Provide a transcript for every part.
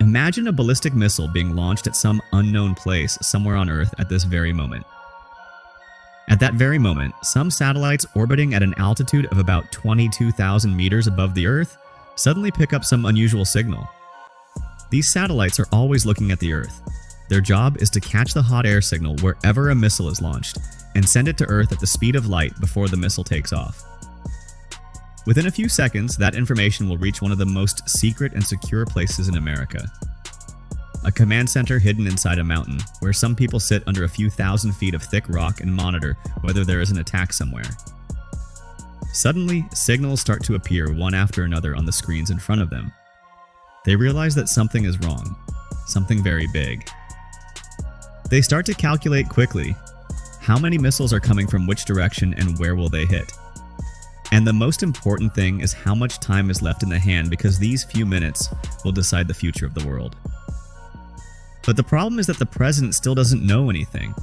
Imagine a ballistic missile being launched at some unknown place somewhere on Earth at this very moment. At that very moment, some satellites orbiting at an altitude of about 22,000 meters above the Earth suddenly pick up some unusual signal. These satellites are always looking at the Earth. Their job is to catch the hot air signal wherever a missile is launched and send it to Earth at the speed of light before the missile takes off. Within a few seconds, that information will reach one of the most secret and secure places in America. A command center hidden inside a mountain, where some people sit under a few thousand feet of thick rock and monitor whether there is an attack somewhere. Suddenly, signals start to appear one after another on the screens in front of them. They realize that something is wrong, something very big. They start to calculate quickly how many missiles are coming from which direction and where will they hit. And the most important thing is how much time is left in the hand, because these few minutes will decide the future of the world. But the problem is that the president still doesn't know anything.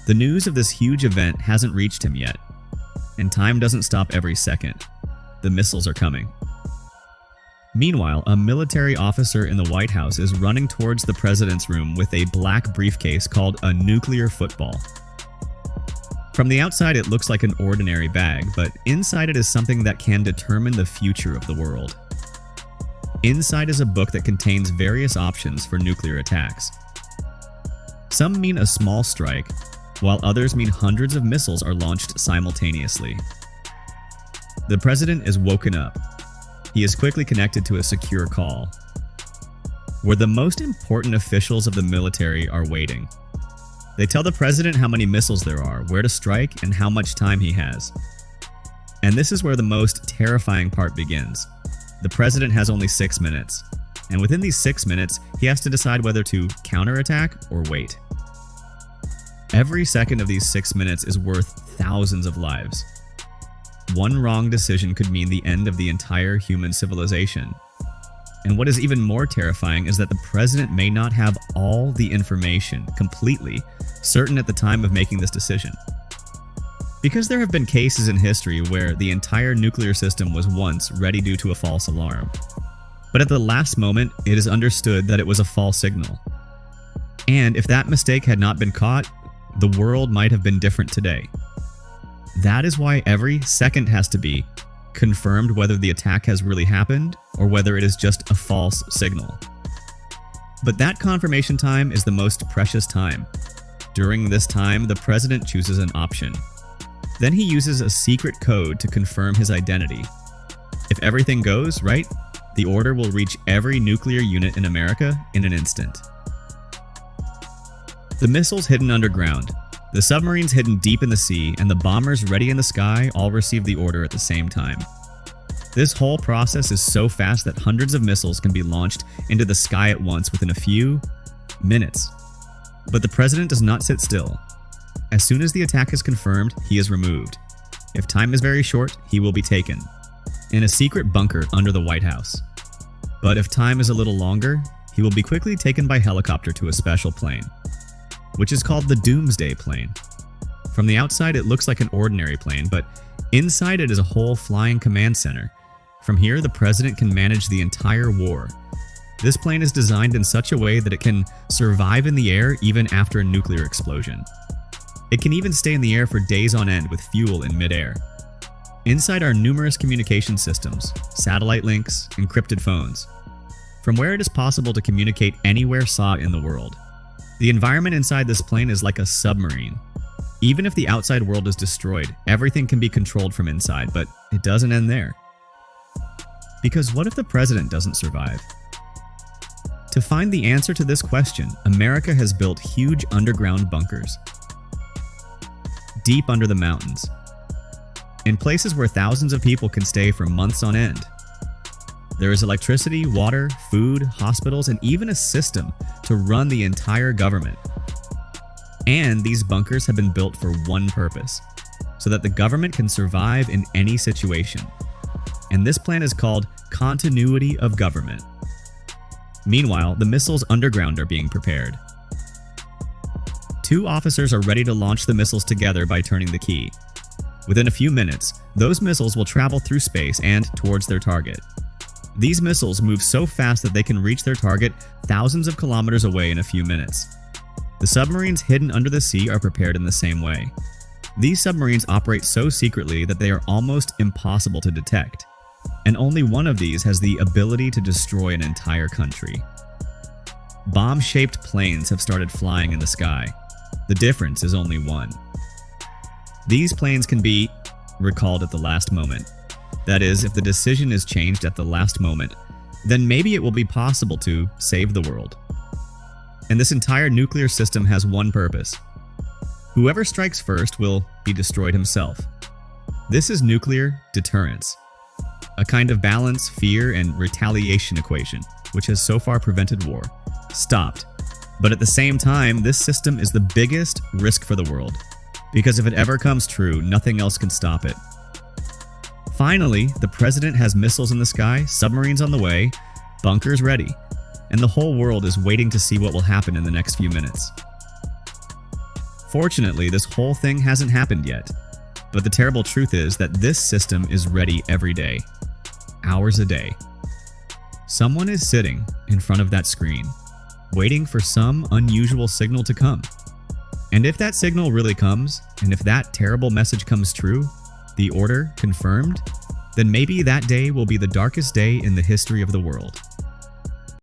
The news of this huge event hasn't reached him yet, and time doesn't stop every second. The missiles are coming. Meanwhile, a military officer in the White House is running towards the president's room with a black briefcase called a nuclear football. From the outside, it looks like an ordinary bag, but inside it is something that can determine the future of the world. Inside is a book that contains various options for nuclear attacks. Some mean a small strike, while others mean hundreds of missiles are launched simultaneously. The president is woken up. He is quickly connected to a secure call, where the most important officials of the military are waiting. They tell the president how many missiles there are, where to strike, and how much time he has. And this is where the most terrifying part begins. The president has only 6 minutes, and within these 6 minutes, he has to decide whether to counterattack or wait. Every second of these 6 minutes is worth thousands of lives. One wrong decision could mean the end of the entire human civilization. And what is even more terrifying is that the president may not have all the information completely certain at the time of making this decision. Because there have been cases in history where the entire nuclear system was once ready due to a false alarm. But at the last moment, it is understood that it was a false signal. And if that mistake had not been caught, the world might have been different today. That is why every second has to be confirmed whether the attack has really happened or whether it is just a false signal. But that confirmation time is the most precious time. During this time, the president chooses an option. Then he uses a secret code to confirm his identity. If everything goes right, the order will reach every nuclear unit in America in an instant. The missiles hidden underground, the submarines hidden deep in the sea, and the bombers ready in the sky all receive the order at the same time. This whole process is so fast that hundreds of missiles can be launched into the sky at once within a few minutes. But the president does not sit still. As soon as the attack is confirmed, he is removed. If time is very short, he will be taken in a secret bunker under the White House. But if time is a little longer, he will be quickly taken by helicopter to a special plane, which is called the Doomsday plane. From the outside, it looks like an ordinary plane, but inside it is a whole flying command center. From here, the president can manage the entire war. This plane is designed in such a way that it can survive in the air even after a nuclear explosion. It can even stay in the air for days on end with fuel in midair. Inside are numerous communication systems, satellite links, encrypted phones, from where it is possible to communicate anywhere sought in the world. The environment inside this plane is like a submarine. Even if the outside world is destroyed, everything can be controlled from inside, but it doesn't end there. Because what if the president doesn't survive? To find the answer to this question, America has built huge underground bunkers, deep under the mountains, in places where thousands of people can stay for months on end. There is electricity, water, food, hospitals, and even a system to run the entire government. And these bunkers have been built for one purpose, so that the government can survive in any situation. And this plan is called continuity of government. Meanwhile, the missiles underground are being prepared. 2 officers are ready to launch the missiles together by turning the key. Within a few minutes, those missiles will travel through space and towards their target. These missiles move so fast that they can reach their target thousands of kilometers away in a few minutes. The submarines hidden under the sea are prepared in the same way. These submarines operate so secretly that they are almost impossible to detect, and only one of these has the ability to destroy an entire country. Bomb-shaped planes have started flying in the sky. The difference is only one. These planes can be recalled at the last moment. That is, if the decision is changed at the last moment, then maybe it will be possible to save the world. And this entire nuclear system has one purpose. Whoever strikes first will be destroyed himself. This is nuclear deterrence, a kind of balance, fear, and retaliation equation, which has so far prevented war. Stopped. But at the same time, this system is the biggest risk for the world, because if it ever comes true, nothing else can stop it. Finally, the president has missiles in the sky, submarines on the way, bunkers ready, and the whole world is waiting to see what will happen in the next few minutes. Fortunately, this whole thing hasn't happened yet, but the terrible truth is that this system is ready every day, hours a day. Someone is sitting in front of that screen, waiting for some unusual signal to come. And if that signal really comes, and if that terrible message comes true, the order confirmed, then maybe that day will be the darkest day in the history of the world.